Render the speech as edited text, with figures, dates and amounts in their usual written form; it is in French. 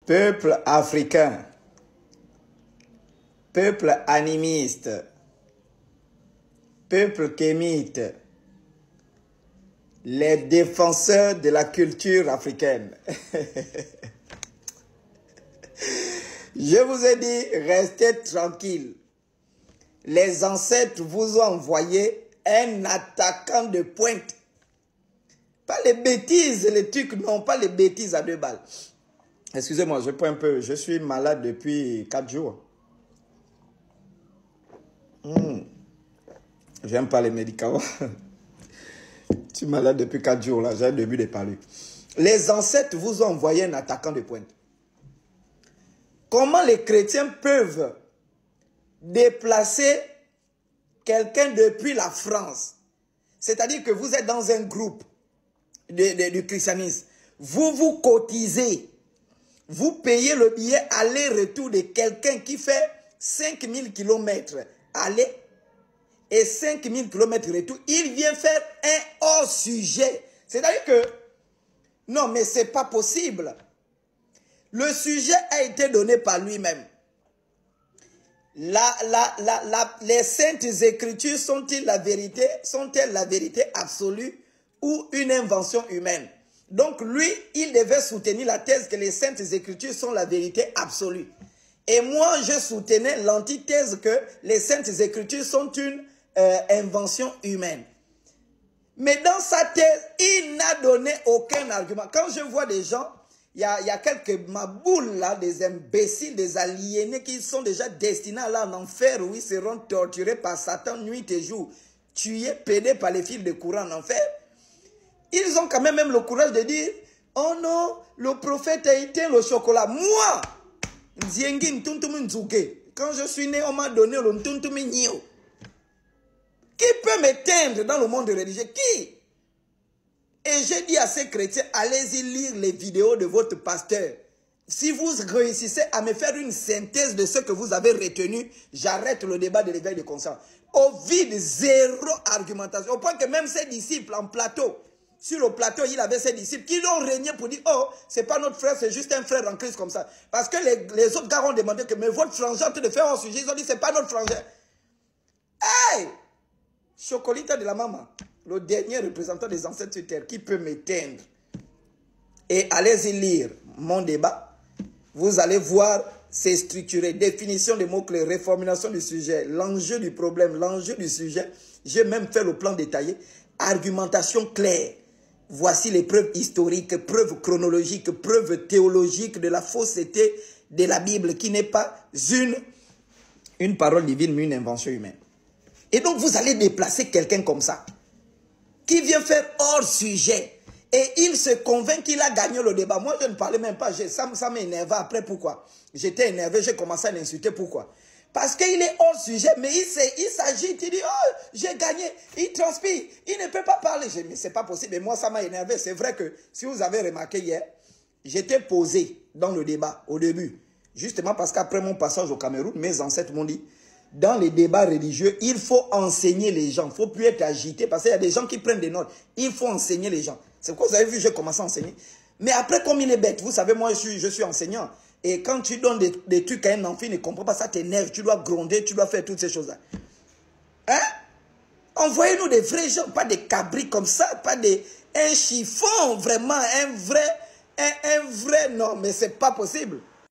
Peuple africain, peuple animiste, peuple kémite, les défenseurs de la culture africaine. Je vous ai dit, restez tranquille. Les ancêtres vous ont envoyé un attaquant de pointe. Pas les bêtises, les trucs, non, pas les bêtises à 2 balles. Excusez-moi, je prends un peu. Je suis malade depuis 4 jours. J'aime pas les médicaments. Je suis malade depuis 4 jours, là. J'ai le début de parler. Les ancêtres vous ont envoyé un attaquant de pointe. Comment les chrétiens peuvent déplacer quelqu'un depuis la France? C'est-à-dire que vous êtes dans un groupe du christianisme. Vous vous cotisez. Vous payez le billet aller-retour de quelqu'un qui fait 5000 km aller et 5000 km retour. Il vient faire un hors-sujet. C'est-à-dire que, non, mais c'est pas possible. Le sujet a été donné par lui-même. Les saintes écritures sont-elles la vérité? Sont-elles la vérité absolue ou une invention humaine? Donc lui, il devait soutenir la thèse que les saintes écritures sont la vérité absolue. Et moi, je soutenais l'antithèse que les saintes écritures sont une invention humaine. Mais dans sa thèse, il n'a donné aucun argument. Quand je vois des gens, il y a quelques maboules là, des imbéciles, des aliénés qui sont déjà destinés à aller en enfer où ils seront torturés par Satan nuit et jour, tués, pédés par les fils de courant en enfer. Ils ont quand même le courage de dire, oh non, le prophète a éteint le chocolat. Moi, quand je suis né, on m'a donné le ntuntumi nio. Qui peut m'éteindre dans le monde religieux? Qui? Et j'ai dit à ces chrétiens, allez-y lire les vidéos de votre pasteur. Si vous réussissez à me faire une synthèse de ce que vous avez retenu, j'arrête le débat de l'éveil de conscience. Au vide, zéro argumentation. Au point que même ses disciples en plateau, sur le plateau, il avait ses disciples qui l'ont régné pour dire, oh, c'est pas notre frère, c'est juste un frère en Christ comme ça. Parce que les autres gars ont demandé que, mais votre frangin de faire un sujet, ils ont dit, c'est pas notre frangin. Hey! Chocolita de la maman, le dernier représentant des ancêtres sur terre, qui peut m'éteindre. Et allez-y lire mon débat. Vous allez voir, c'est structuré. Définition des mots-clés, réformulation du sujet, l'enjeu du problème, l'enjeu du sujet. J'ai même fait le plan détaillé. Argumentation claire. Voici les preuves historiques, preuves chronologiques, preuves théologiques de la fausseté de la Bible, qui n'est pas une parole divine, mais une invention humaine. Et donc, vous allez déplacer quelqu'un comme ça, qui vient faire hors sujet. Et il se convainc qu'il a gagné le débat. Moi, je ne parlais même pas. Ça m'énervait après. Pourquoi? J'étais énervé, j'ai commencé à l'insulter. Pourquoi? Parce qu'il est hors sujet, mais il s'agite. Il dit, oh, j'ai gagné. Il transpire. Il ne peut pas parler. Je dis, mais c'est pas possible. Et moi, ça m'a énervé. C'est vrai que, si vous avez remarqué hier, j'étais posé dans le débat au début. Justement parce qu'après mon passage au Cameroun, mes ancêtres m'ont dit, dans les débats religieux, il faut enseigner les gens. Il ne faut plus être agité parce qu'il y a des gens qui prennent des notes. Il faut enseigner les gens. C'est pourquoi vous avez vu, j'ai commencé à enseigner. Mais après, comme il est bête, vous savez, moi, je suis enseignant. Et quand tu donnes des trucs à un enfant, il ne comprend pas, ça t'énerve. Tu dois gronder, tu dois faire toutes ces choses-là. Hein? Envoyez-nous des vrais gens, pas des cabris comme ça, pas un chiffon, vraiment, un vrai, non, mais c'est pas possible.